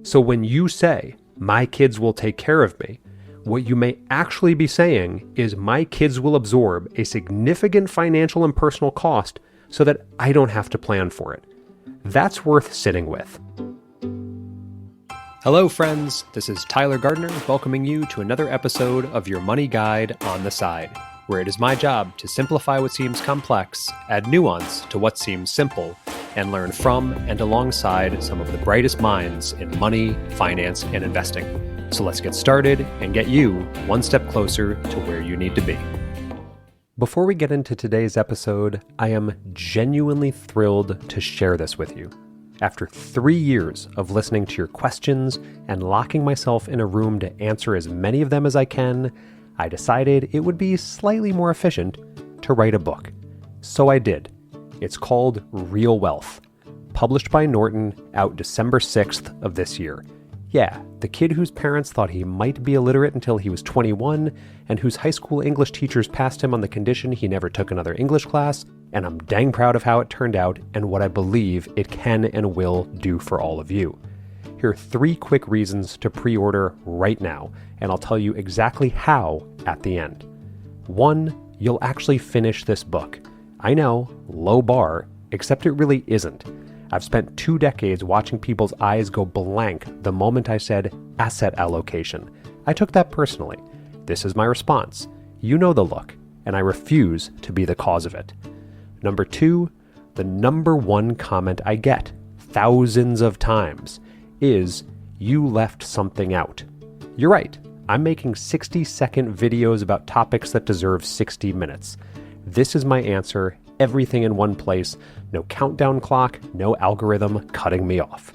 So when you say, my kids will take care of me, what you may actually be saying is my kids will absorb a significant financial and personal cost so that I don't have to plan for it. That's worth sitting with. Hello, friends. This is Tyler Gardner welcoming you to another episode of your Money Guide on the Side, where it is my job to simplify what seems complex, add nuance to what seems simple, and learn from and alongside some of the brightest minds in money, finance, and investing. So let's get started and get you one step closer to where you need to be. Before we get into today's episode, I am genuinely thrilled to share this with you. After 3 years of listening to your questions and locking myself in a room to answer as many of them as I can, I decided it would be slightly more efficient to write a book. So I did. It's called Real Wealth, published by Norton, out December 6th of this year. Yeah, the kid whose parents thought he might be illiterate until he was 21, and whose high school English teachers passed him on the condition he never took another English class, and I'm dang proud of how it turned out and what I believe it can and will do for all of you. Here are 3 quick reasons to pre-order right now, and I'll tell you exactly how at the end. 1, you'll actually finish this book. I know, low bar, except it really isn't. I've spent 2 decades watching people's eyes go blank the moment I said asset allocation. I took that personally. This is my response. You know the look, and I refuse to be the cause of it. Number 2, the number 1 comment I get thousands of times is, you left something out. You're right. I'm making 60-second videos about topics that deserve 60 minutes. This is my answer, everything in one place, no countdown clock, no algorithm cutting me off.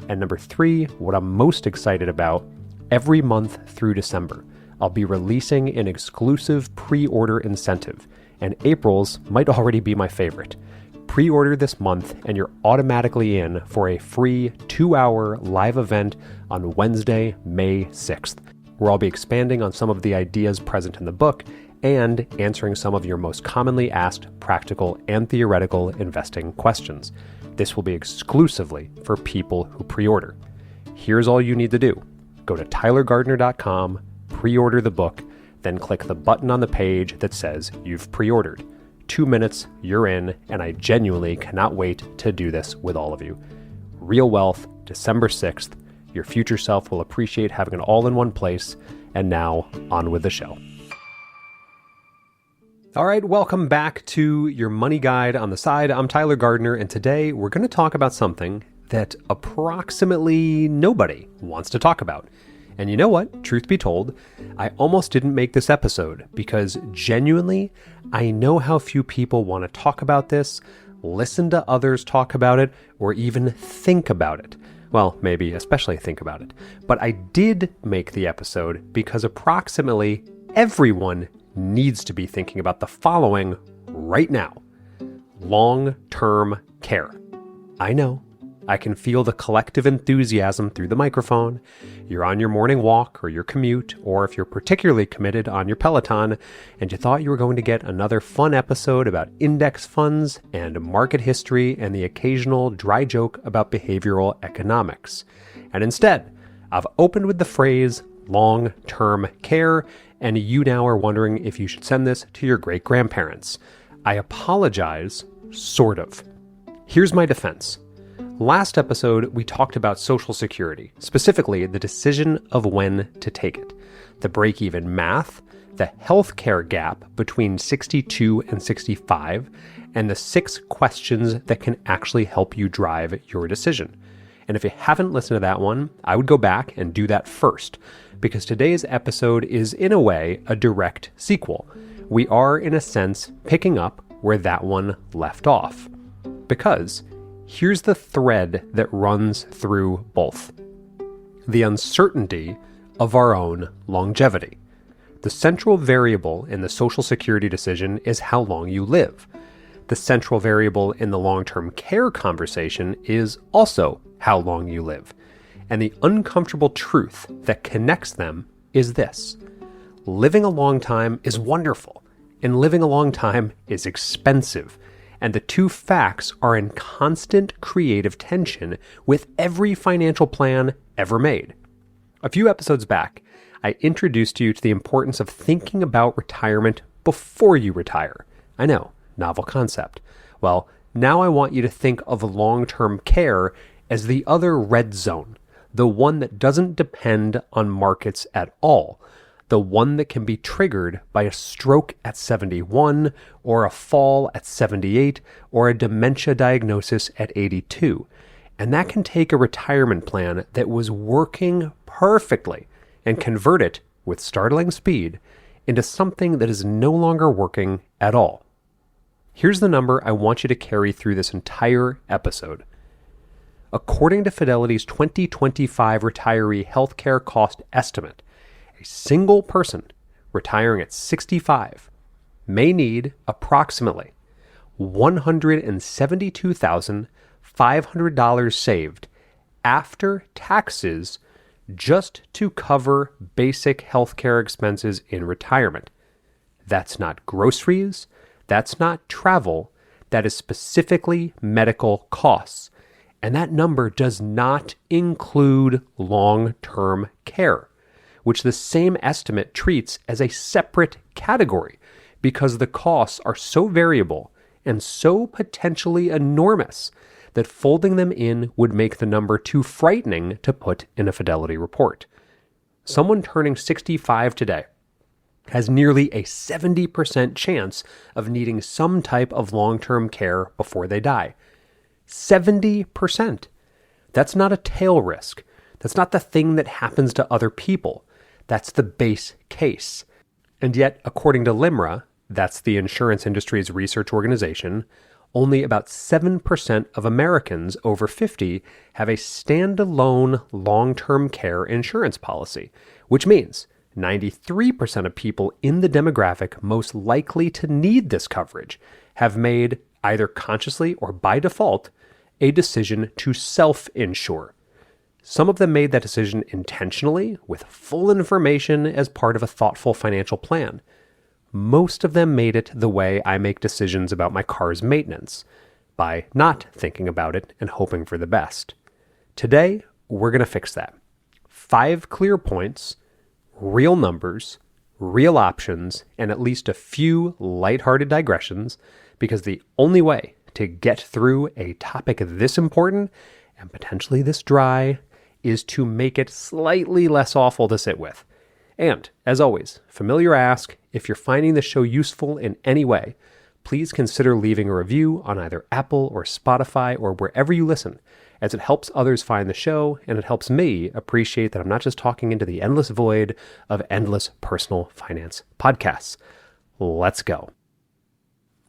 And number 3, what I'm most excited about, every month through December, I'll be releasing an exclusive pre-order incentive, and April's might already be my favorite. Pre-order this month and you're automatically in for a free 2-hour live event on Wednesday, May 6th, where I'll be expanding on some of the ideas present in the book and answering some of your most commonly asked practical and theoretical investing questions. This will be exclusively for people who pre-order. Here's all you need to do. Go to tylergardner.com, pre-order the book, then click the button on the page that says you've pre-ordered. 2 minutes, you're in, and I genuinely cannot wait to do this with all of you. Real Wealth, December 6th. Your future self will appreciate having it all in one place. And now, on with the show. All right, welcome back to your Money Guide on the Side. I'm Tyler Gardner, and today we're going to talk about something that approximately nobody wants to talk about. And you know what? Truth be told, I almost didn't make this episode because genuinely, I know how few people want to talk about this, listen to others talk about it, or even think about it. Well, maybe especially think about it. But I did make the episode because approximately everyone needs to be thinking about the following right now. Long-term care. I know. I can feel the collective enthusiasm through the microphone. You're on your morning walk or your commute, or if you're particularly committed on your Peloton, and you thought you were going to get another fun episode about index funds and market history and the occasional dry joke about behavioral economics. And instead, I've opened with the phrase long-term care, and you now are wondering if you should send this to your great-grandparents. I apologize, sort of. Here's my defense. Last episode, we talked about Social Security, specifically the decision of when to take it, the break-even math, the healthcare gap between 62 and 65, and the 6 questions that can actually help you drive your decision. And if you haven't listened to that one, I would go back and do that first, because today's episode is, in a way, a direct sequel. We are, in a sense, picking up where that one left off. Because here's the thread that runs through both. The uncertainty of our own longevity. The central variable in the Social Security decision is how long you live. The central variable in the long-term care conversation is also how long you live. And the uncomfortable truth that connects them is this. Living a long time is wonderful, and living a long time is expensive. and the two facts are in constant creative tension with every financial plan ever made. A few episodes back, I introduced you to the importance of thinking about retirement before you retire. I know, novel concept. Well, now I want you to think of long-term care as the other red zone, the one that doesn't depend on markets at all, the one that can be triggered by a stroke at 71, or a fall at 78, or a dementia diagnosis at 82. And that can take a retirement plan that was working perfectly and convert it, with startling speed, into something that is no longer working at all. Here's the number I want you to carry through this entire episode. According to Fidelity's 2025 retiree healthcare cost estimate, a single person retiring at 65 may need approximately $172,500 saved after taxes just to cover basic healthcare expenses in retirement. That's not groceries, that's not travel, that is specifically medical costs. And that number does not include long-term care, which the same estimate treats as a separate category because the costs are so variable and so potentially enormous that folding them in would make the number too frightening to put in a Fidelity report. Someone turning 65 today has nearly a 70% chance of needing some type of long-term care before they die. 70%. That's not a tail risk. That's not the thing that happens to other people. That's the base case. And yet, according to LIMRA, that's the insurance industry's research organization, only about 7% of Americans over 50 have a standalone long-term care insurance policy, which means 93% of people in the demographic most likely to need this coverage have made, either consciously or by default, a decision to self-insure. Some of them made that decision intentionally, with full information as part of a thoughtful financial plan. Most of them made it the way I make decisions about my car's maintenance, by not thinking about it and hoping for the best. Today, we're going to fix that. 5 clear points, real numbers, real options, and at least a few lighthearted digressions, because the only way to get through a topic this important and potentially this dry is to make it slightly less awful to sit with. And, as always, familiar ask, if you're finding the show useful in any way, please consider leaving a review on either Apple or Spotify or wherever you listen, as it helps others find the show and it helps me appreciate that I'm not just talking into the endless void of endless personal finance podcasts. Let's go.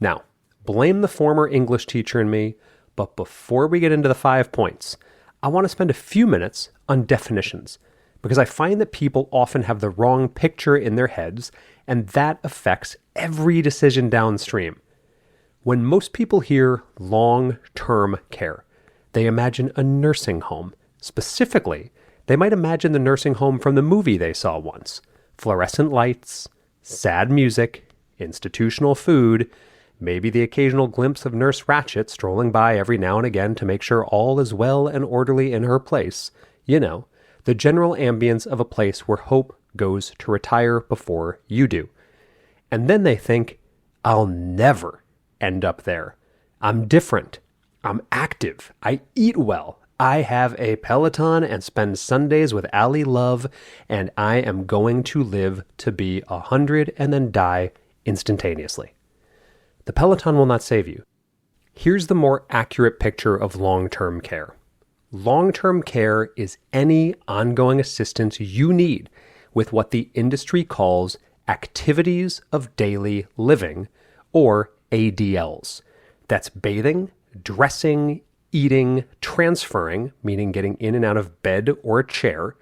Now, blame the former English teacher in me, but before we get into the 5 points, I want to spend a few minutes on definitions, because I find that people often have the wrong picture in their heads, and that affects every decision downstream. When most people hear long-term care, they imagine a nursing home. Specifically, they might imagine the nursing home from the movie they saw once. Fluorescent lights, sad music, institutional food, maybe the occasional glimpse of Nurse Ratched strolling by every now and again to make sure all is well and orderly in her place. You know, the general ambience of a place where hope goes to retire before you do. And then they think, I'll never end up there. I'm different. I'm active. I eat well. I have a Peloton and spend Sundays with Ally Love, and I am going to live to be 100 and then die instantaneously. The Peloton will not save you. Here's the more accurate picture of long-term care. Long-term care is any ongoing assistance you need with what the industry calls activities of daily living, or ADLs. That's bathing, dressing, eating, transferring, meaning getting in and out of bed or a chair,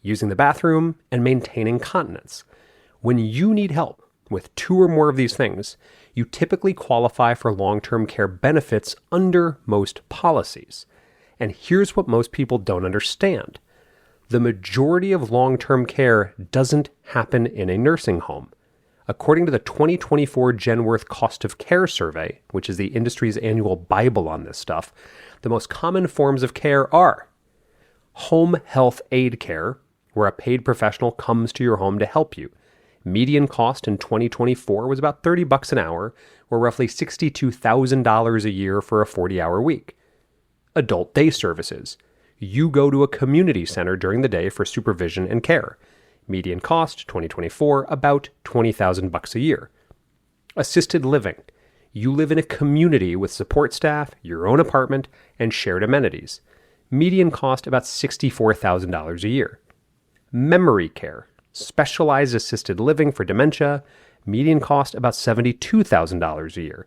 using the bathroom, and maintaining continence. When you need help with 2 or more of these things, you typically qualify for long-term care benefits under most policies. And here's what most people don't understand. The majority of long-term care doesn't happen in a nursing home. According to the 2024 Genworth Cost of Care Survey, which is the industry's annual Bible on this stuff, the most common forms of care are home health aid care, where a paid professional comes to your home to help you. Median cost in 2024 was about $30 an hour, or roughly $62,000 a year for a 40-hour week. Adult day services. You go to a community center during the day for supervision and care. Median cost, 2024, about $20,000 a year. Assisted living. You live in a community with support staff, your own apartment, and shared amenities. Median cost, about $64,000 a year. Memory care. Specialized assisted living for dementia. Median cost, about $72,000 a year.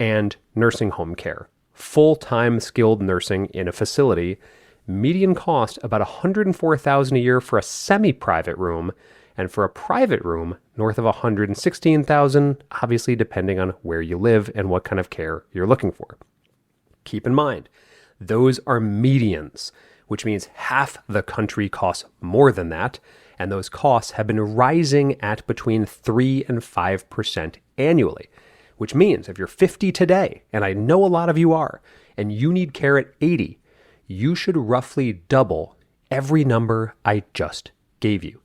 And nursing home care. Full-time skilled nursing in a facility. Median cost about $104,000 a year for a semi-private room, and for a private room, north of $116,000, obviously depending on where you live and what kind of care you're looking for. Keep in mind, those are medians, which means half the country costs more than that, and those costs have been rising at between 3 and 5% annually, which means if you're 50 today, and I know a lot of you are, and you need care at 80, you should roughly double every number I just gave you.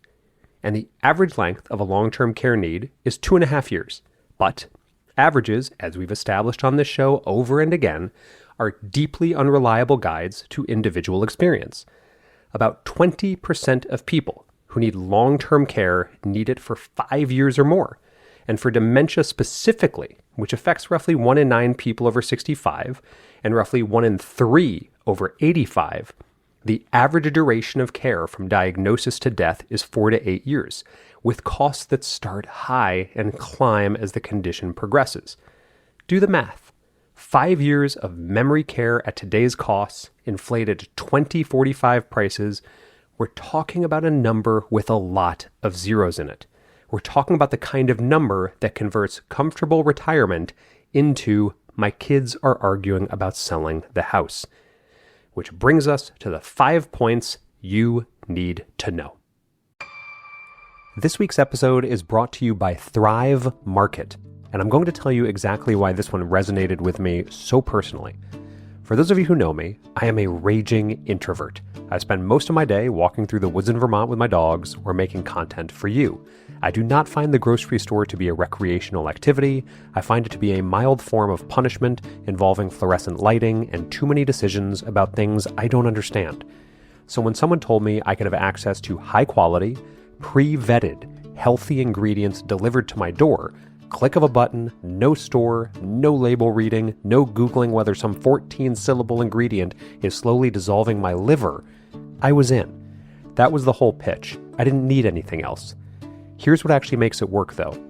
And the average length of a long-term care need is 2.5 years. But averages, as we've established on this show over and again, are deeply unreliable guides to individual experience. About 20% of people who need long-term care need it for 5 years or more. And for dementia specifically, which affects roughly 1 in 9 people over 65 and roughly 1 in 3 over 85, the average duration of care from diagnosis to death is 4 to 8 years, with costs that start high and climb as the condition progresses. Do the math. 5 years of memory care at today's costs, inflated to 2045 prices, we're talking about a number with a lot of zeros in it. We're talking about the kind of number that converts comfortable retirement into my kids are arguing about selling the house. Which brings us to the 5 points you need to know. This week's episode is brought to you by Thrive Market, and I'm going to tell you exactly why this one resonated with me so personally. For those of you who know me, I am a raging introvert. I spend most of my day walking through the woods in Vermont with my dogs or making content for you. I do not find the grocery store to be a recreational activity. I find it to be a mild form of punishment involving fluorescent lighting and too many decisions about things I don't understand. So when someone told me I could have access to high quality, pre-vetted, healthy ingredients delivered to my door, click of a button, no store, no label reading, no Googling whether some 14-syllable ingredient is slowly dissolving my liver, I was in. That was the whole pitch. I didn't need anything else. Here's what actually makes it work, though.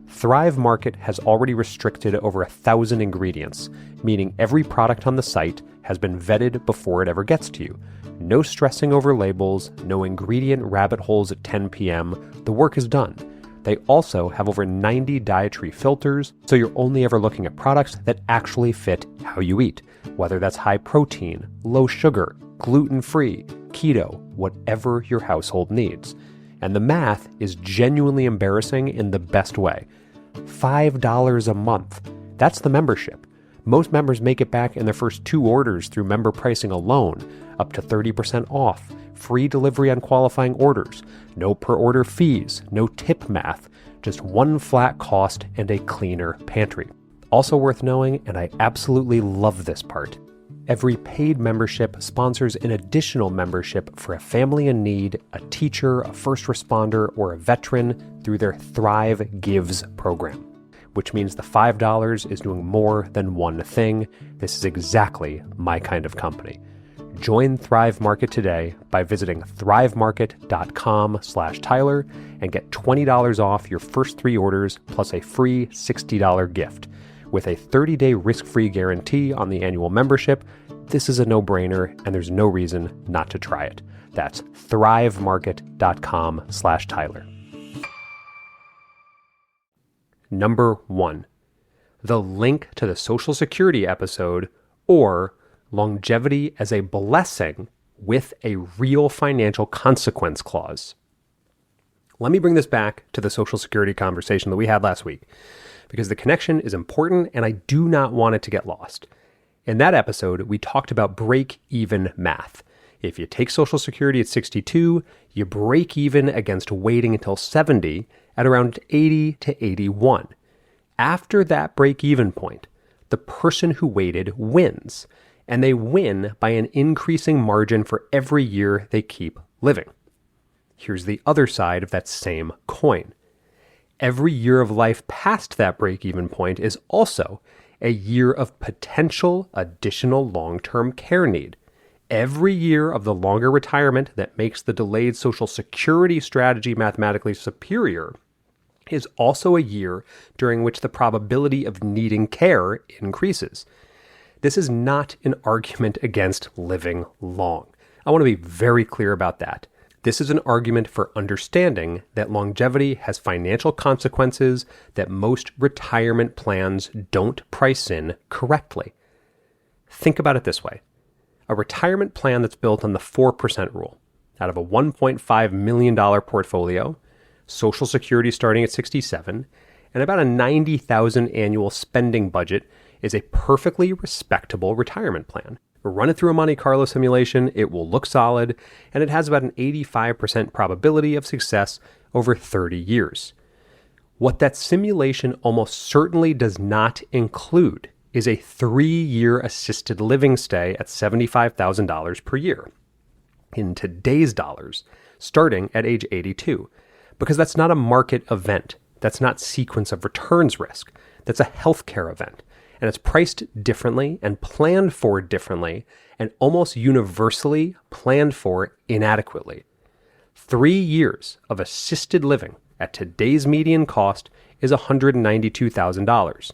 Thrive Market has already restricted over 1,000 ingredients, meaning every product on the site has been vetted before it ever gets to you. No stressing over labels, no ingredient rabbit holes at 10 p.m. The work is done. They also have over 90 dietary filters, so you're only ever looking at products that actually fit how you eat, whether that's high protein, low sugar, gluten-free, keto, whatever your household needs. And the math is genuinely embarrassing in the best way. $5 a month. That's the membership. Most members make it back in their first 2 orders through member pricing alone, up to 30% off, free delivery on qualifying orders, no per order fees, no tip math, just one flat cost and a cleaner pantry. Also worth knowing, and I absolutely love this part, every paid membership sponsors an additional membership for a family in need, a teacher, a first responder, or a veteran through their Thrive Gives program, which means the $5 is doing more than one thing. This is exactly my kind of company. Join Thrive Market today by visiting thrivemarket.com/Tyler and get $20 off your first 3 orders plus a free $60 gift. With a 30-day risk-free guarantee on the annual membership, this is a no-brainer and there's no reason not to try it. That's thrivemarket.com/Tyler. Number 1, the link to the Social Security episode, or longevity as a blessing with a real financial consequence clause. Let me bring this back to the Social Security conversation that we had last week, because the connection is important and I do not want it to get lost. In that episode, we talked about break-even math. If you take Social Security at 62, you break even against waiting until 70 at around 80 to 81. After that break-even point, the person who waited wins, and they win by an increasing margin for every year they keep living. Here's the other side of that same coin. Every year of life past that break-even point is also a year of potential additional long-term care need. Every year of the longer retirement that makes the delayed Social Security strategy mathematically superior is also a year during which the probability of needing care increases. This is not an argument against living long. I want to be very clear about that. This is an argument for understanding that longevity has financial consequences that most retirement plans don't price in correctly. Think about it this way. A retirement plan that's built on the 4% rule, out of a $1.5 million portfolio, Social Security starting at 67, and about a $90,000 annual spending budget is a perfectly respectable retirement plan. Run it through a Monte Carlo simulation, it will look solid, and it has about an 85% probability of success over 30 years. What that simulation almost certainly does not include is a 3-year assisted living stay at $75,000 per year. In today's dollars, starting at age 82, because that's not a market event. That's not sequence of returns risk. That's a healthcare event. And it's priced differently and planned for differently and almost universally planned for inadequately. 3 years of assisted living at today's median cost is $192,000.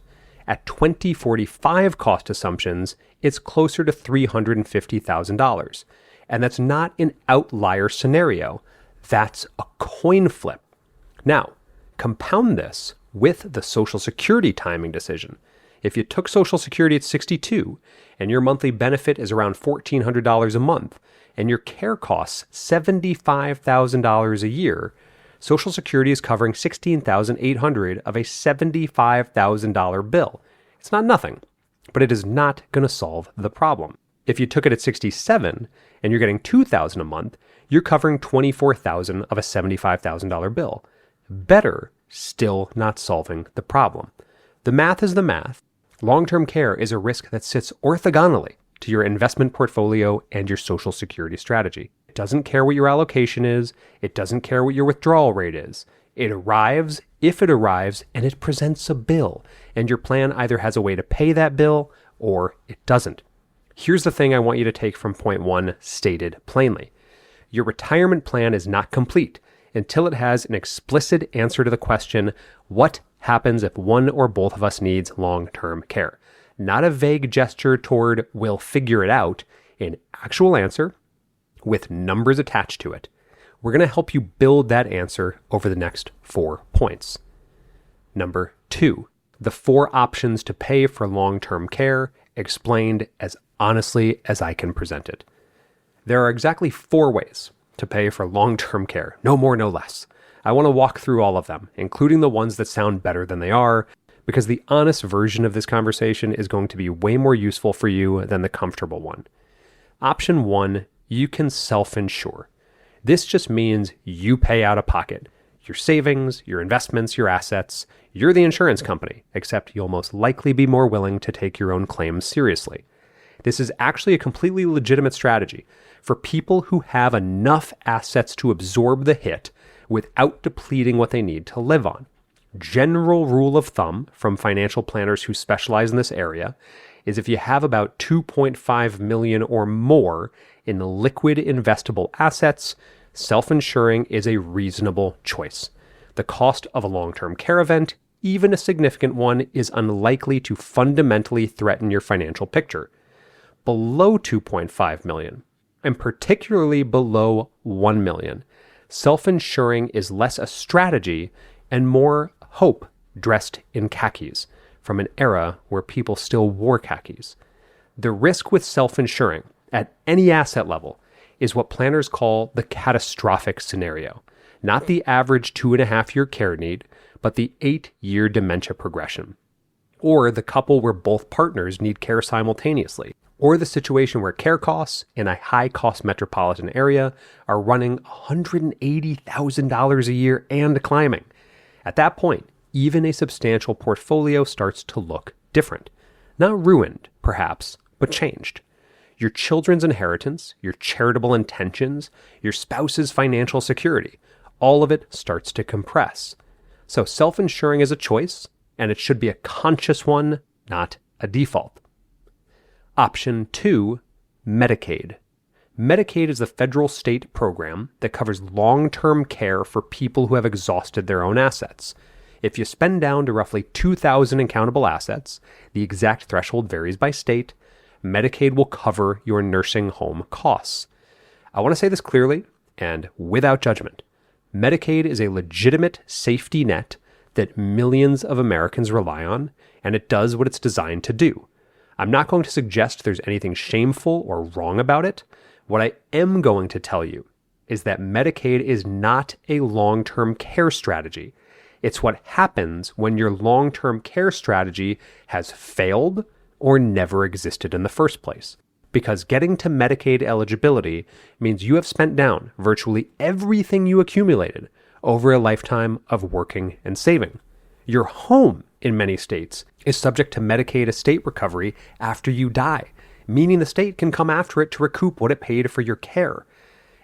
At 2045 cost assumptions, it's closer to $350,000. And that's not an outlier scenario. That's a coin flip. Now, compound this with the Social Security timing decision. If you took Social Security at 62 and your monthly benefit is around $1,400 a month and your care costs $75,000 a year, Social Security is covering $16,800 of a $75,000 bill. It's not nothing, but it is not going to solve the problem. If you took it at 67 and you're getting $2,000 a month, you're covering $24,000 of a $75,000 bill. Better, still not solving the problem. The math is the math. Long-term care is a risk that sits orthogonally to your investment portfolio and your Social Security strategy. It doesn't care what your allocation is. It doesn't care what your withdrawal rate is. It arrives if it arrives, and it presents a bill, and your plan either has a way to pay that bill or it doesn't. Here's the thing I want you to take from point one stated plainly. Your retirement plan is not complete until it has an explicit answer to the question, what happens if one or both of us needs long-term care? Not a vague gesture toward we'll figure it out, an actual answer with numbers attached to it. We're going to help you build that answer over the next 4 points. Number 2, the 4 options to pay for long-term care explained as honestly as I can present it. There are exactly 4 ways to pay for long-term care, no more, no less. I want to walk through all of them, including the ones that sound better than they are, because the honest version of this conversation is going to be way more useful for you than the comfortable one. Option 1, you can self-insure. This just means you pay out of pocket. Your savings, your investments, your assets. You're the insurance company, except you'll most likely be more willing to take your own claims seriously. This is actually a completely legitimate strategy for people who have enough assets to absorb the hit without depleting what they need to live on. General rule of thumb from financial planners who specialize in this area is if you have about $2.5 million or more in liquid investable assets, self-insuring is a reasonable choice. The cost of a long-term care event, even a significant one, is unlikely to fundamentally threaten your financial picture. Below $2.5 million, and particularly below $1 million, self-insuring is less a strategy and more hope dressed in khakis from an era where people still wore khakis. The risk with self-insuring at any asset level is what planners call the catastrophic scenario. Not the average 2.5-year care need, but the 8-year dementia progression. Or the couple where both partners need care simultaneously. Or the situation where care costs in a high-cost metropolitan area are running $180,000 a year and climbing. At that point, even a substantial portfolio starts to look different. Not ruined, perhaps, but changed. Your children's inheritance, your charitable intentions, your spouse's financial security, all of it starts to compress. So self-insuring is a choice, and it should be a conscious one, not a default. Option 2, Medicaid. Medicaid is the federal state program that covers long-term care for people who have exhausted their own assets. If you spend down to roughly $2,000 in countable assets, the exact threshold varies by state, Medicaid will cover your nursing home costs. I want to say this clearly and without judgment. Medicaid is a legitimate safety net that millions of Americans rely on, and it does what it's designed to do. I'm not going to suggest there's anything shameful or wrong about it. What I am going to tell you is that Medicaid is not a long-term care strategy. It's what happens when your long-term care strategy has failed or never existed in the first place. Because getting to Medicaid eligibility means you have spent down virtually everything you accumulated over a lifetime of working and saving. Your home, in many states, is subject to Medicaid estate recovery after you die, meaning the state can come after it to recoup what it paid for your care.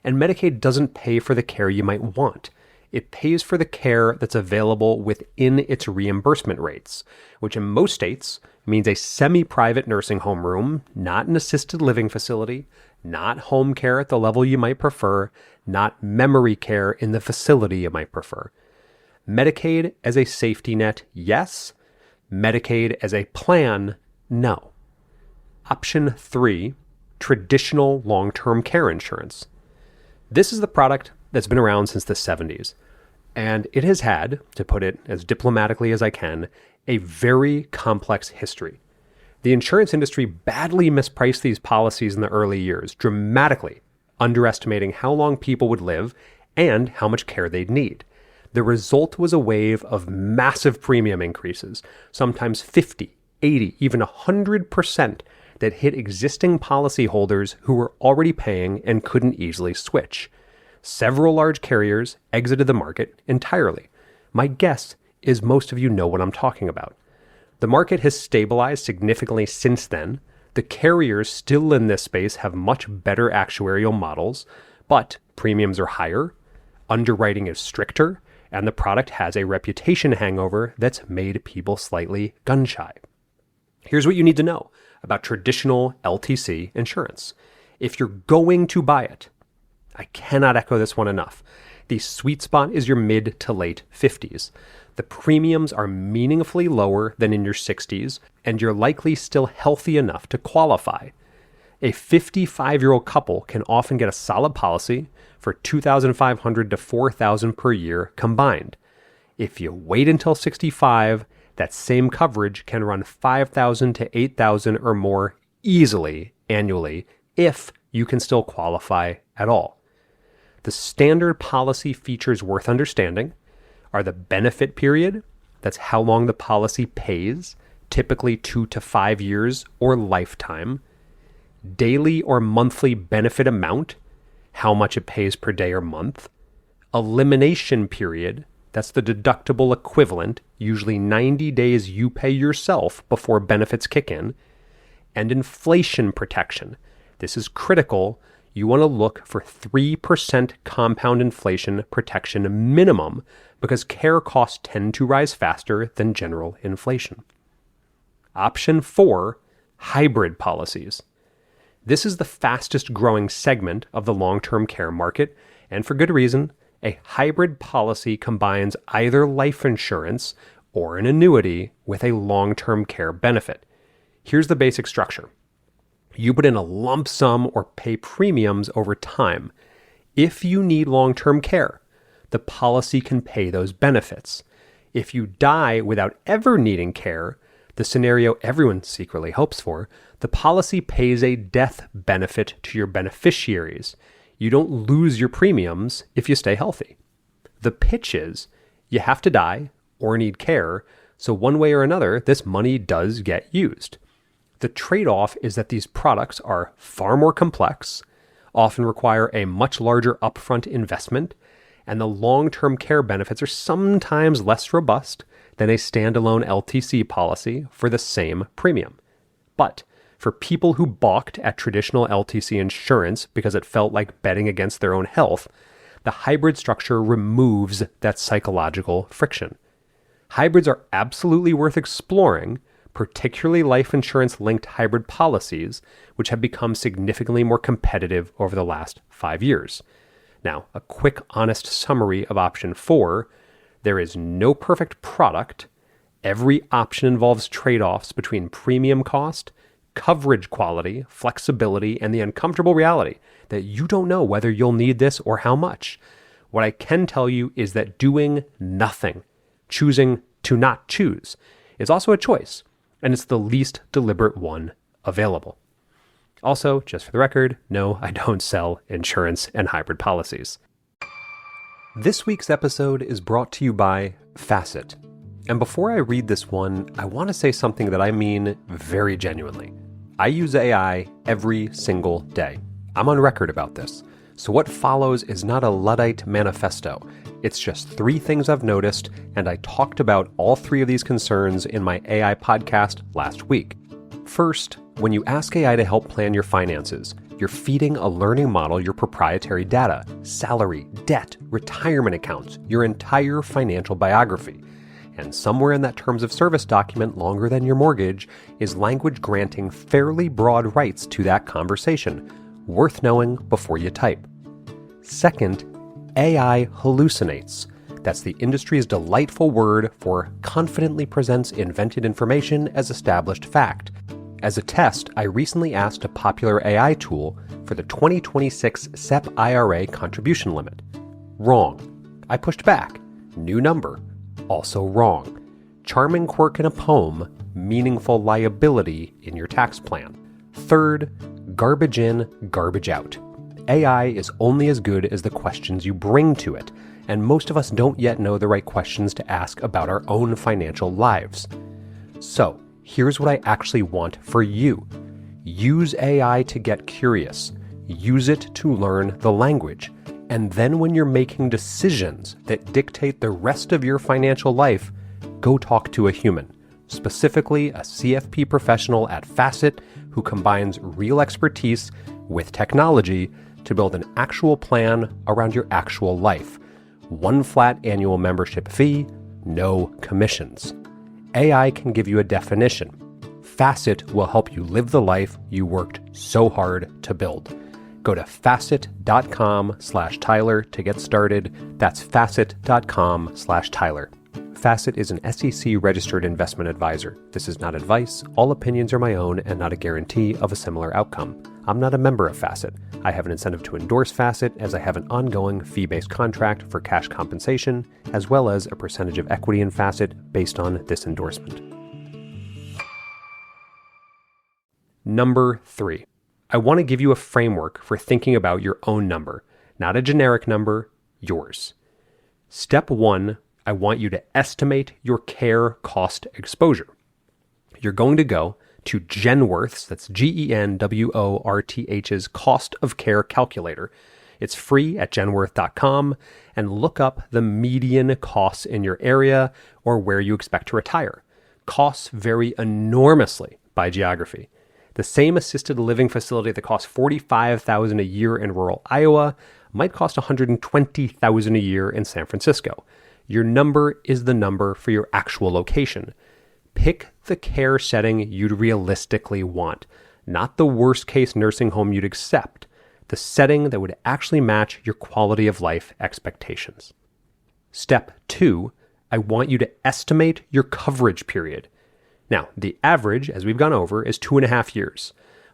And Medicaid doesn't pay for the care you might want. It pays for the care that's available within its reimbursement rates, which in most states means a semi-private nursing home room, not an assisted living facility, not home care at the level you might prefer, not memory care in the facility you might prefer. Medicaid as a safety net, yes. Medicaid as a plan, no. Option 3, traditional long-term care insurance. This is the product that's been around since the 70s, and it has had, to put it as diplomatically as I can, a very complex history. The insurance industry badly mispriced these policies in the early years, dramatically underestimating how long people would live and how much care they'd need. The result was a wave of massive premium increases, sometimes 50, 80, even 100%, that hit existing policyholders who were already paying and couldn't easily switch. Several large carriers exited the market entirely. My guess is most of you know what I'm talking about. The market has stabilized significantly since then. The carriers still in this space have much better actuarial models, but premiums are higher, underwriting is stricter, and the product has a reputation hangover that's made people slightly gun-shy. Here's what you need to know about traditional LTC insurance. If you're going to buy it, I cannot echo this one enough. The sweet spot is your mid to late 50s. The premiums are meaningfully lower than in your 60s, and you're likely still healthy enough to qualify. A 55-year-old couple can often get a solid policy for $2,500 to $4,000 per year combined. If you wait until 65, that same coverage can run $5,000 to $8,000 or more easily annually if you can still qualify at all. The standard policy features worth understanding are the benefit period, that's how long the policy pays, typically 2 to 5 years or lifetime, daily or monthly benefit amount, how much it pays per day or month, elimination period, that's the deductible equivalent, usually 90 days you pay yourself before benefits kick in, and inflation protection. This is critical. You want to look for 3% compound inflation protection minimum because care costs tend to rise faster than general inflation. Option 4, hybrid policies. This is the fastest growing segment of the long-term care market, and for good reason. A hybrid policy combines either life insurance or an annuity with a long-term care benefit. Here's the basic structure. You put in a lump sum or pay premiums over time. If you need long-term care, the policy can pay those benefits. If you die without ever needing care, the scenario everyone secretly hopes for, the policy pays a death benefit to your beneficiaries. You don't lose your premiums if you stay healthy. The pitch is you have to die or need care, so one way or another, this money does get used. The trade-off is that these products are far more complex, often require a much larger upfront investment, and the long-term care benefits are sometimes less robust than a standalone LTC policy for the same premium. But for people who balked at traditional LTC insurance because it felt like betting against their own health, the hybrid structure removes that psychological friction. Hybrids are absolutely worth exploring, particularly life insurance-linked hybrid policies, which have become significantly more competitive over the last 5 years. Now, a quick, honest summary of option 4. There is no perfect product. Every option involves trade-offs between premium cost, coverage quality, flexibility, and the uncomfortable reality that you don't know whether you'll need this or how much. What I can tell you is that doing nothing, choosing to not choose, is also a choice, and it's the least deliberate one available. Also, just for the record, no, I don't sell insurance and hybrid policies. This week's episode is brought to you by Facet. And before I read this one, I want to say something that I mean very genuinely. I use AI every single day. I'm on record about this. So what follows is not a Luddite manifesto. It's just 3 things I've noticed, and I talked about all 3 of these concerns in my AI podcast last week. First, when you ask AI to help plan your finances, you're feeding a learning model your proprietary data, salary, debt, retirement accounts, your entire financial biography. And somewhere in that terms of service document longer than your mortgage is language granting fairly broad rights to that conversation, worth knowing before you type. Second, AI hallucinates. That's the industry's delightful word for confidently presents invented information as established fact. As a test, I recently asked a popular AI tool for the 2026 SEP IRA contribution limit. Wrong. I pushed back. New number. Also wrong. Charming quirk in a poem, meaningful liability in your tax plan. Third, garbage in, garbage out. AI is only as good as the questions you bring to it, and most of us don't yet know the right questions to ask about our own financial lives. So, here's what I actually want for you. Use AI to get curious. Use it to learn the language. And then when you're making decisions that dictate the rest of your financial life, go talk to a human, specifically a CFP professional at Facet who combines real expertise with technology to build an actual plan around your actual life. 1 flat annual membership fee, no commissions. AI can give you a definition. Facet will help you live the life you worked so hard to build. Go to facet.com/Tyler to get started. That's facet.com/Tyler. Facet is an SEC-registered investment advisor. This is not advice. All opinions are my own and not a guarantee of a similar outcome. I'm not a member of Facet. I have an incentive to endorse Facet as I have an ongoing fee-based contract for cash compensation, as well as a percentage of equity in Facet based on this endorsement. Number 3. I want to give you a framework for thinking about your own number, not a generic number, yours. Step 1, I want you to estimate your care cost exposure. You're going to go to Genworth's, that's GENWORTH's cost of care calculator. It's free at genworth.com, and look up the median costs in your area or where you expect to retire. Costs vary enormously by geography. The same assisted living facility that costs $45,000 a year in rural Iowa might cost $120,000 a year in San Francisco. Your number is the number for your actual location. Pick the care setting you'd realistically want, not the worst case nursing home you'd accept, the setting that would actually match your quality of life expectations. Step 2, I want you to estimate your coverage period. Now, the average, as we've gone over, is 2.5 years.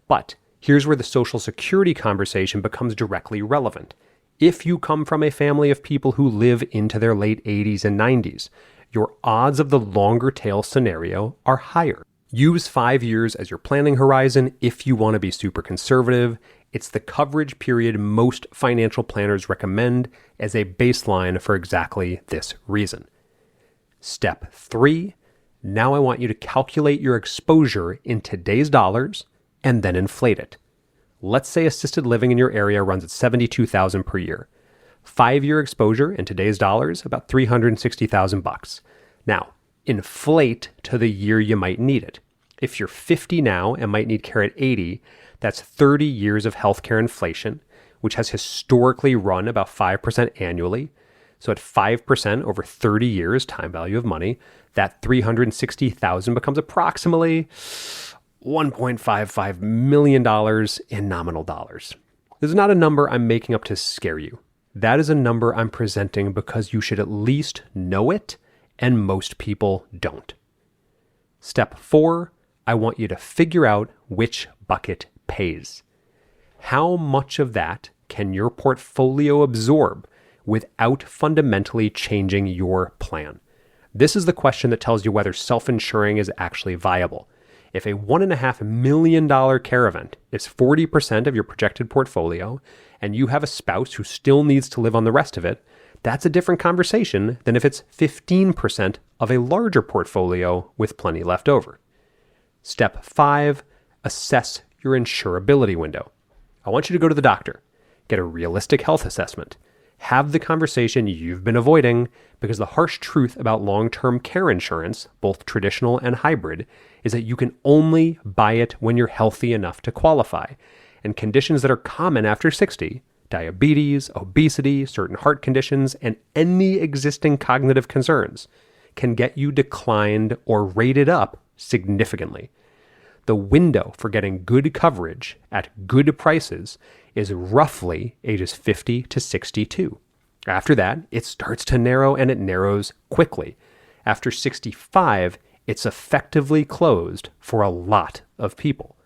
But here's where the Social Security conversation becomes directly relevant. If you come from a family of people who live into their late 80s and 90s, your odds of the longer tail scenario are higher. Use 5 years as your planning horizon if you want to be super conservative, It's the coverage period most financial planners recommend as a baseline for exactly this reason. Step 3, now I want you to calculate your exposure in today's dollars and then inflate it. Let's say assisted living in your area runs at $72,000 per year. 5-year exposure in today's dollars, about $360,000. Now, inflate to the year you might need it. If you're 50 now and might need care at 80, that's 30 years of healthcare inflation, which has historically run about 5% annually. So at 5% over 30 years, time value of money, that $360,000 becomes approximately $1.55 million in nominal dollars. This is not a number I'm making up to scare you. That is a number I'm presenting because you should at least know it, and most people don't. Step 4, I want you to figure out which bucket pays. How much of that can your portfolio absorb without fundamentally changing your plan? This is the question that tells you whether self-insuring is actually viable. If a $1.5 million care event is 40% of your projected portfolio, and you have a spouse who still needs to live on the rest of it, that's a different conversation than if it's 15% of a larger portfolio with plenty left over. Step 5, assess your insurability window. I want you to go to the doctor, get a realistic health assessment, have the conversation you've been avoiding, because the harsh truth about long-term care insurance, both traditional and hybrid, is that you can only buy it when you're healthy enough to qualify. And conditions that are common after 60, diabetes, obesity, certain heart conditions, and any existing cognitive concerns, can get you declined or rated up significantly. The window for getting good coverage at good prices is roughly ages 50 to 62. After that, it starts to narrow, and it narrows quickly. After 65, it's effectively closed for a lot of people.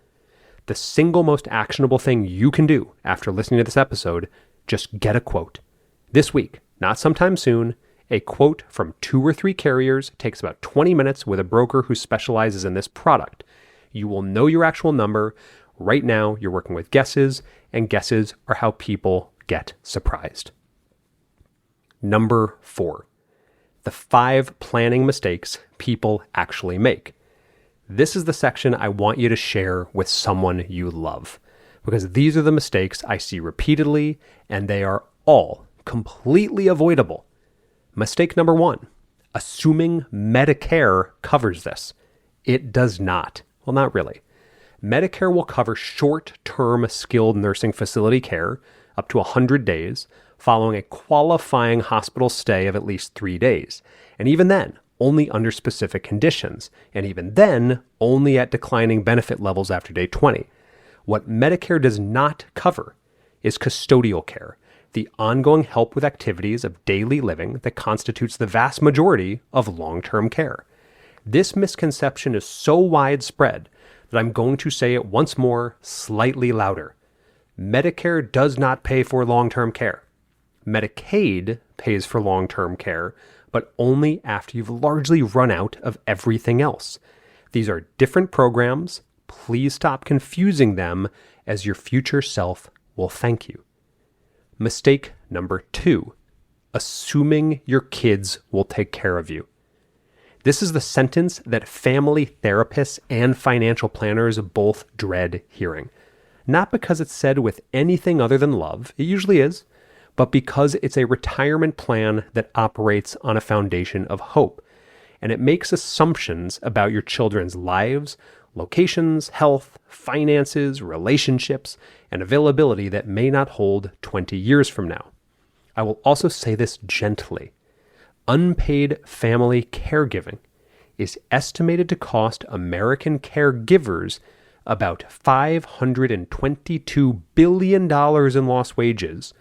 The single most actionable thing you can do after listening to this episode, just get a quote. This week, not sometime soon, a quote from 2 or 3 carriers takes about 20 minutes with a broker who specializes in this product. You will know your actual number. Right now, you're working with guesses, and guesses are how people get surprised. Number 4, the 5 planning mistakes people actually make. This is the section I want you to share with someone you love, because these are the mistakes I see repeatedly, and they are all completely avoidable. Mistake number 1, assuming Medicare covers this. It does not. Well, not really. Medicare will cover short-term skilled nursing facility care up to 100 days following a qualifying hospital stay of at least 3 days. And even then, only under specific conditions. And even then, only at declining benefit levels after day 20. What Medicare does not cover is custodial care, the ongoing help with activities of daily living that constitutes the vast majority of long-term care. This misconception is so widespread that I'm going to say it once more, slightly louder. Medicare does not pay for long-term care. Medicaid pays for long-term care, but only after you've largely run out of everything else. These are different programs. Please stop confusing them, as your future self will thank you. Mistake number 2, assuming your kids will take care of you. This is the sentence that family therapists and financial planners both dread hearing. Not because it's said with anything other than love, it usually is, but because it's a retirement plan that operates on a foundation of hope. And it makes assumptions about your children's lives, locations, health, finances, relationships, and availability that may not hold 20 years from now. I will also say this gently. Unpaid family caregiving is estimated to cost American caregivers about $522 billion in lost wages,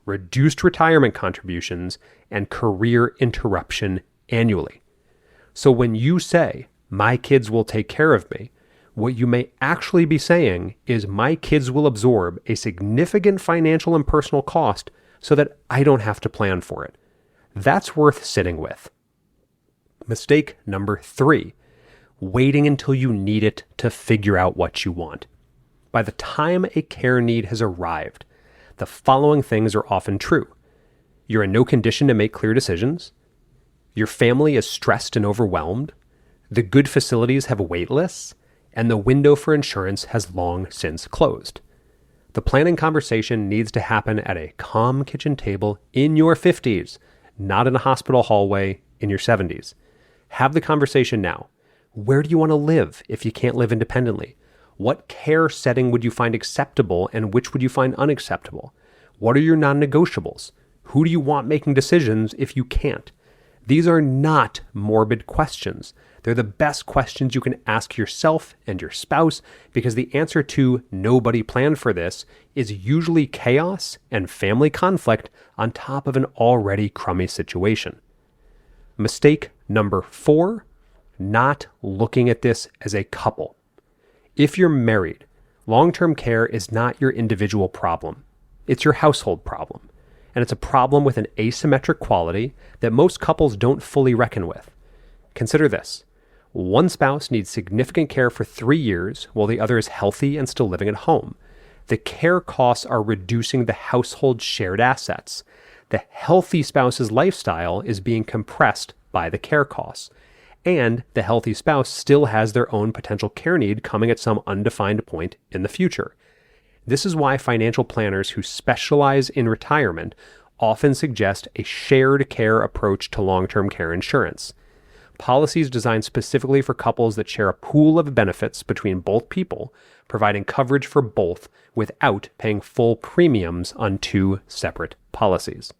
reduced retirement contributions, and career interruption annually. So when you say, my kids will take care of me, what you may actually be saying is my kids will absorb a significant financial and personal cost so that I don't have to plan for it. That's worth sitting with. Mistake number 3, waiting until you need it to figure out what you want. by the time a care need has arrived, the following things are often true. You're in no condition to make clear decisions. Your family is stressed and overwhelmed. The good facilities have wait lists, and the window for insurance has long since closed. The planning conversation needs to happen at a calm kitchen table in your 50s, not in a hospital hallway in your 70s. Have the conversation now. Where do you want to live if you can't live independently? What care setting would you find acceptable and which would you find unacceptable? What are your non-negotiables? Who do you want making decisions if you can't? These are not morbid questions. They're the best questions you can ask yourself and your spouse because the answer to nobody planned for this is usually chaos and family conflict on top of an already crummy situation. Mistake number 4, not looking at this as a couple. If you're married, long-term care is not your individual problem. It's your household problem. And it's a problem with an asymmetric quality that most couples don't fully reckon with. Consider this. One spouse needs significant care for 3 years while the other is healthy and still living at home. The care costs are reducing the household's shared assets. The healthy spouse's lifestyle is being compressed by the care costs. And the healthy spouse still has their own potential care need coming at some undefined point in the future. This is why financial planners who specialize in retirement often suggest a shared care approach to long-term care insurance. Policies designed specifically for couples that share a pool of benefits between both people, providing coverage for both without paying full premiums on 2 separate policies.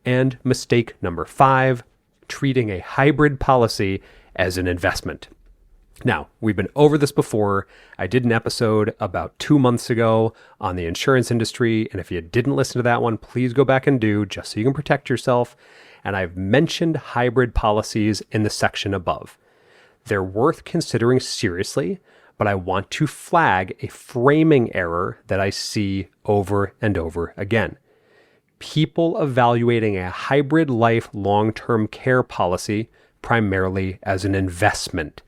And mistake number 5, treating a hybrid policy as an investment. Now, we've been over this before. I did an episode about 2 months ago on the insurance industry, and if you didn't listen to that one, please go back and do, just so you can protect yourself. And I've mentioned hybrid policies in the section above. They're worth considering seriously, but I want to flag a framing error that I see over and over again. People evaluating a hybrid life long-term care policy primarily as an investment,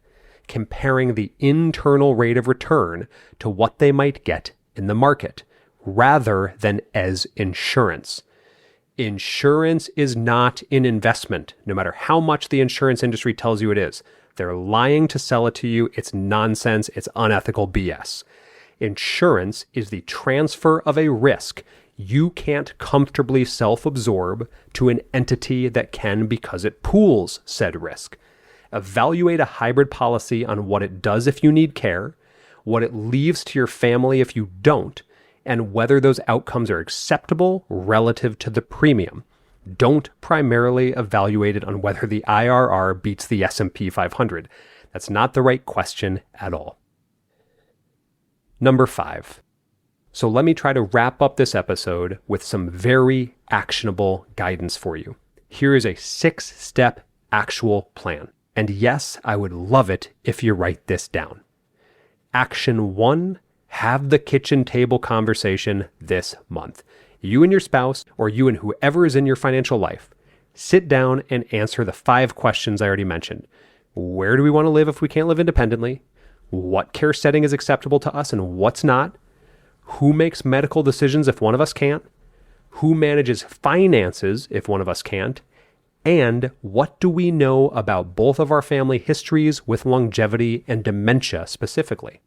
comparing the internal rate of return to what they might get in the market, rather than as insurance. Insurance is not an investment, no matter how much the insurance industry tells you it is. They're lying to sell it to you. It's nonsense. It's unethical BS. Insurance is the transfer of a risk you can't comfortably self-absorb to an entity that can because it pools said risk. Evaluate a hybrid policy on what it does if you need care, what it leaves to your family if you don't, and whether those outcomes are acceptable relative to the premium. Don't primarily evaluate it on whether the IRR beats the S&P 500. That's not the right question at all. Number 5. So let me try to wrap up this episode with some very actionable guidance for you. Here is a 6-step actual plan. And yes, I would love it if you write this down. Action 1, have the kitchen table conversation this month. You and your spouse, or you and whoever is in your financial life, sit down and answer the 5 questions I already mentioned. Where do we want to live if we can't live independently? What care setting is acceptable to us and what's not? Who makes medical decisions if one of us can't? Who manages finances if one of us can't? And what do we know about both of our family histories with longevity and dementia specifically?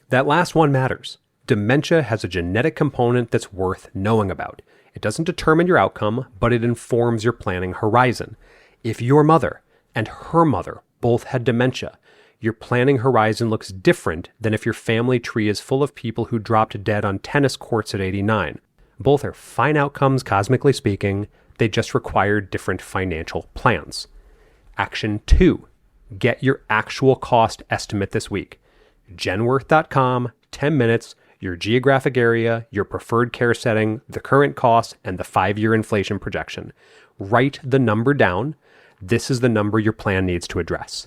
That last one matters. Dementia has a genetic component that's worth knowing about. It doesn't determine your outcome, but it informs your planning horizon. If your mother and her mother both had dementia, your planning horizon looks different than if your family tree is full of people who dropped dead on tennis courts at 89. Both are fine outcomes, cosmically speaking. They just require different financial plans. Action 2, get your actual cost estimate this week. Genworth.com, 10 minutes, your geographic area, your preferred care setting, the current cost, and the 5-year inflation projection. Write the number down. This is the number your plan needs to address.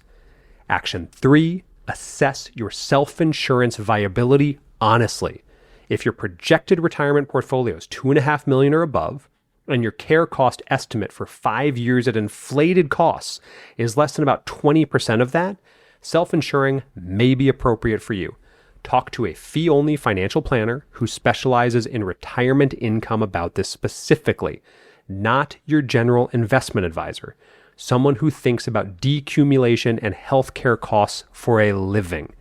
Action 3, assess your self-insurance viability honestly. If your projected retirement portfolio is $2.5 million or above, and your care cost estimate for 5 years at inflated costs is less than about 20% of that, self-insuring may be appropriate for you. talk to a fee-only financial planner who specializes in retirement income about this specifically, not your general investment advisor, someone who thinks about decumulation and healthcare costs for a living.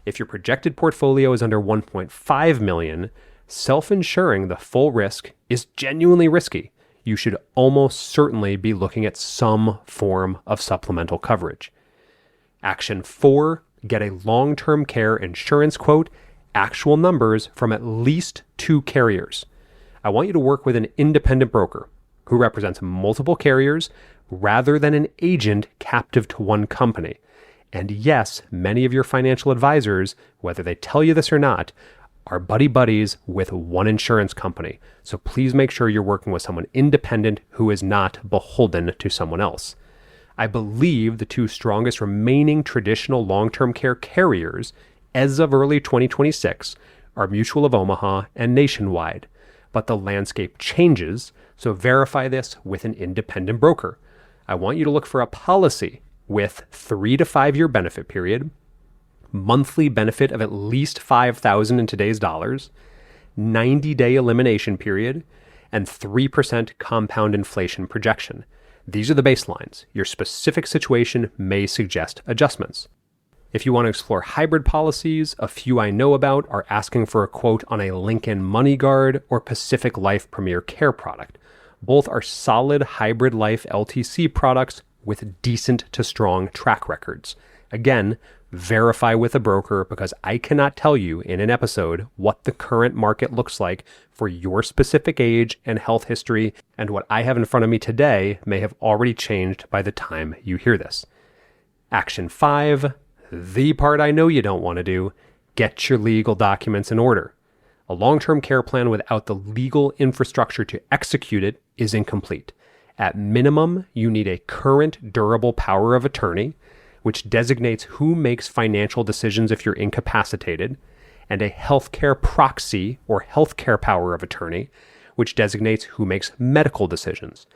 If your projected portfolio is under 1.5 million, self-insuring the full risk is genuinely risky. You should almost certainly be looking at some form of supplemental coverage. Action 4, get a long-term care insurance quote, actual numbers from at least 2 carriers. I want you to work with an independent broker who represents multiple carriers rather than an agent captive to one company. And yes, many of your financial advisors, whether they tell you this or not, are buddies with one insurance company. So please make sure you're working with someone independent who is not beholden to someone else. I believe the 2 strongest remaining traditional long-term care carriers as of early 2026 are Mutual of Omaha and Nationwide. But the landscape changes, so verify this with an independent broker. I want you to look for a policy with 3 to 5 year benefit period, monthly benefit of at least $5,000 in today's dollars, 90-day elimination period, and 3% compound inflation projection. These are the baselines. Your specific situation may suggest adjustments. If you want to explore hybrid policies, a few I know about are asking for a quote on a Lincoln MoneyGuard or Pacific Life Premier Care product. Both are solid hybrid life LTC products with decent to strong track records. Again, verify with a broker because I cannot tell you in an episode what the current market looks like for your specific age and health history, and what I have in front of me today may have already changed by the time you hear this. Action 5, the part I know you don't want to do, get your legal documents in order. A long-term care plan without the legal infrastructure to execute it is incomplete. At minimum, you need a current durable power of attorney, which designates who makes financial decisions if you're incapacitated, and a healthcare proxy or healthcare power of attorney, which designates who makes medical decisions.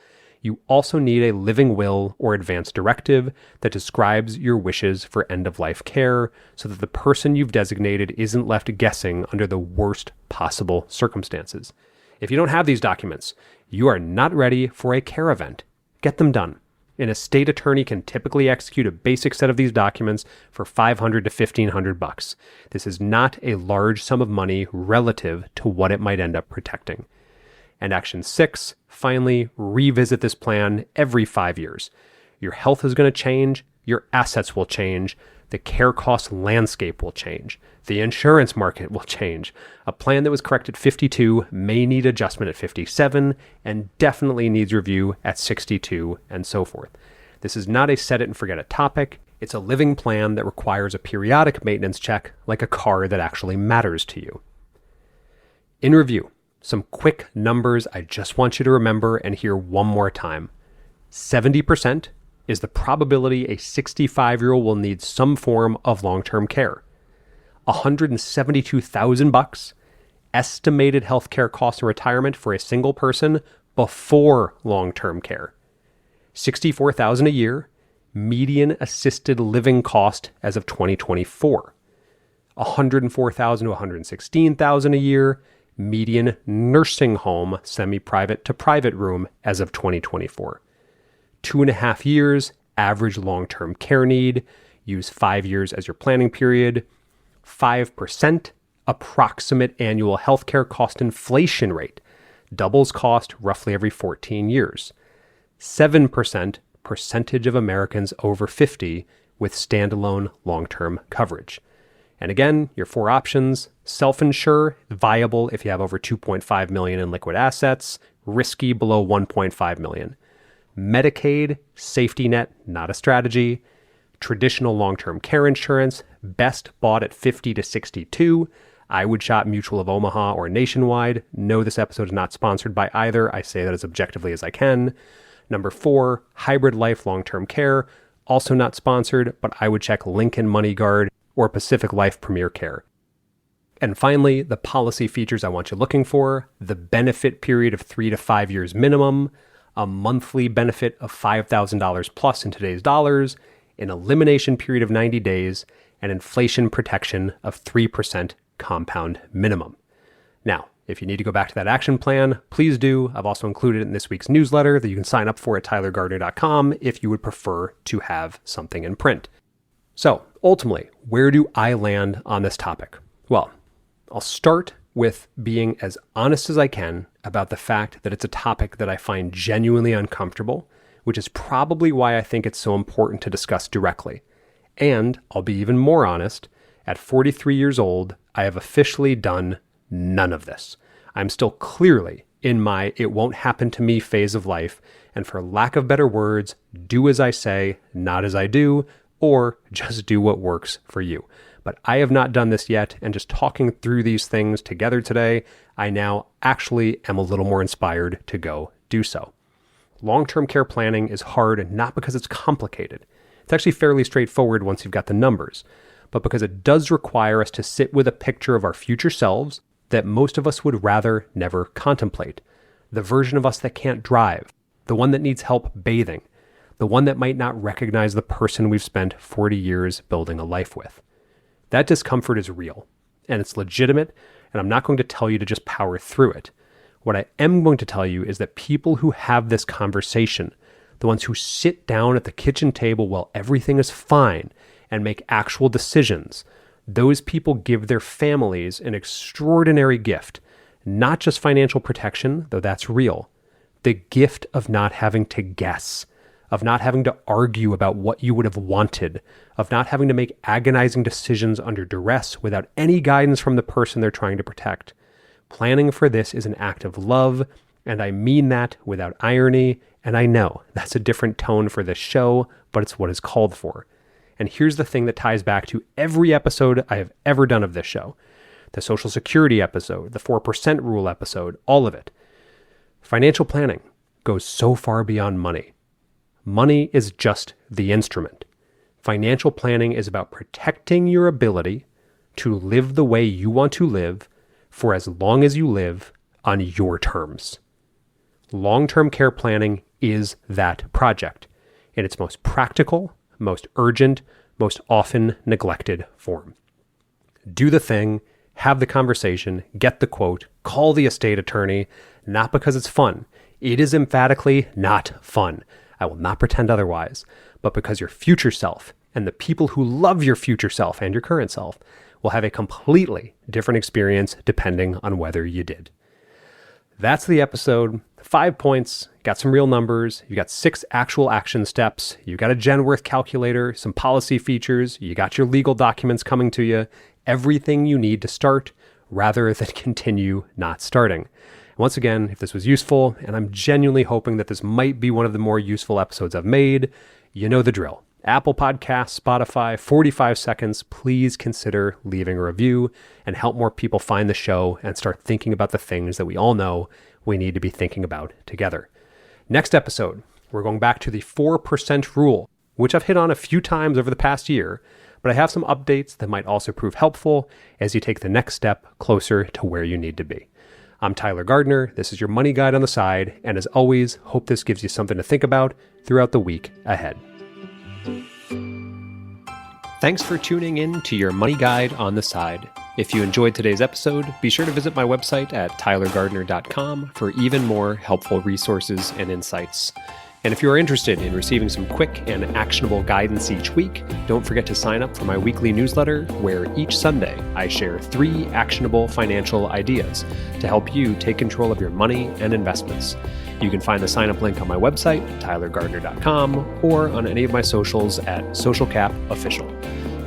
You also need a living will or advance directive that describes your wishes for end-of-life care so that the person you've designated isn't left guessing under the worst possible circumstances. If you don't have these documents, you are not ready for a care event. Get them done. An estate attorney can typically execute a basic set of these documents for $500 to $1,500. This is not a large sum of money relative to what it might end up protecting. And action 6, finally, revisit this plan every 5 years. Your health is going to change, your assets will change, the care cost landscape will change, the insurance market will change. A plan that was correct at 52 may need adjustment at 57 and definitely needs review at 62 and so forth. This is not a set it and forget it topic. It's a living plan that requires a periodic maintenance check like a car that actually matters to you. In review, some quick numbers I just want you to remember and hear one more time. 70% is the probability a 65-year-old will need some form of long-term care. $172,000 estimated healthcare costs in retirement for a single person before long-term care. $64,000 a year median assisted living cost as of 2024. $104,000 to $116,000 a year median nursing home semi-private to private room as of 2024. 2.5 years average long-term care need. Use 5 years as your planning period. 5% approximate annual healthcare cost inflation rate. Doubles cost roughly every 14 years. 7% percentage of Americans over 50 with standalone long-term coverage. And again, your 4 options: self-insure, viable if you have over 2.5 million in liquid assets, risky below 1.5 million. Medicaid, safety net, not a strategy. Traditional long-term care insurance, best bought at 50 to 62. I would shop Mutual of Omaha or Nationwide. No, this episode is not sponsored by either. I say that as objectively as I can. Number 4, hybrid life long-term care. Also not sponsored, but I would check Lincoln MoneyGuard or Pacific Life Premier Care. And finally, the policy features I want you looking for: the benefit period of 3 to 5 years minimum, a monthly benefit of $5,000 plus in today's dollars, an elimination period of 90 days, and inflation protection of 3% compound minimum. Now, if you need to go back to that action plan, please do. I've also included it in this week's newsletter that you can sign up for at tylergardner.com if you would prefer to have something in print. So ultimately, where do I land on this topic? Well, I'll start with being as honest as I can about the fact that it's a topic that I find genuinely uncomfortable, which is probably why I think it's so important to discuss directly. And I'll be even more honest, at 43 years old, I have officially done none of this. I'm still clearly in my it won't happen to me phase of life, and for lack of better words, do as I say, not as I do, or just do what works for you. But I have not done this yet, and just talking through these things together today, I now actually am a little more inspired to go do so. Long-term care planning is hard, not because it's complicated. It's actually fairly straightforward once you've got the numbers, but because it does require us to sit with a picture of our future selves that most of us would rather never contemplate. The version of us that can't drive, the one that needs help bathing, the one that might not recognize the person we've spent 40 years building a life with. That discomfort is real, and it's legitimate, and I'm not going to tell you to just power through it. What I am going to tell you is that people who have this conversation, the ones who sit down at the kitchen table while everything is fine and make actual decisions, those people give their families an extraordinary gift, not just financial protection, though that's real, the gift of not having to guess, of not having to argue about what you would have wanted, of not having to make agonizing decisions under duress without any guidance from the person they're trying to protect. Planning for this is an act of love, and I mean that without irony, and I know that's a different tone for this show, but it's what is called for. And here's the thing that ties back to every episode I have ever done of this show. The Social Security episode, the 4% rule episode, all of it. Financial planning goes so far beyond money. Money is just the instrument. Financial planning is about protecting your ability to live the way you want to live for as long as you live on your terms. Long-term care planning is that project in its most practical, most urgent, most often neglected form. Do the thing, have the conversation, get the quote, call the estate attorney, not because it's fun. It is emphatically not fun. I will not pretend otherwise, but because your future self and the people who love your future self and your current self will have a completely different experience depending on whether you did. That's the episode. 5 points, got some real numbers, you got 6 actual action steps, you got a Genworth calculator, some policy features, you got your legal documents coming to you, everything you need to start rather than continue not starting. And once again, if this was useful, and I'm genuinely hoping that this might be one of the more useful episodes I've made, you know the drill. Apple Podcasts, Spotify, 45 seconds, please consider leaving a review and help more people find the show and start thinking about the things that we all know we need to be thinking about together. Next episode, we're going back to the 4% rule, which I've hit on a few times over the past year, but I have some updates that might also prove helpful as you take the next step closer to where you need to be. I'm Tyler Gardner. This is your money guide on the side, and as always, hope this gives you something to think about throughout the week ahead. Thanks for tuning in to your money guide on the side. If you enjoyed today's episode, be sure to visit my website at tylergardner.com for even more helpful resources and insights. And if you are interested in receiving some quick and actionable guidance each week, don't forget to sign up for my weekly newsletter, where each Sunday I share 3 actionable financial ideas to help you take control of your money and investments. You can find the sign-up link on my website, tylergardner.com, or on any of my socials at socialcapofficial.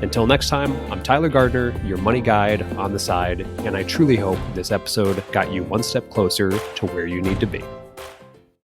Until next time, I'm Tyler Gardner, your money guide on the side, and I truly hope this episode got you one step closer to where you need to be.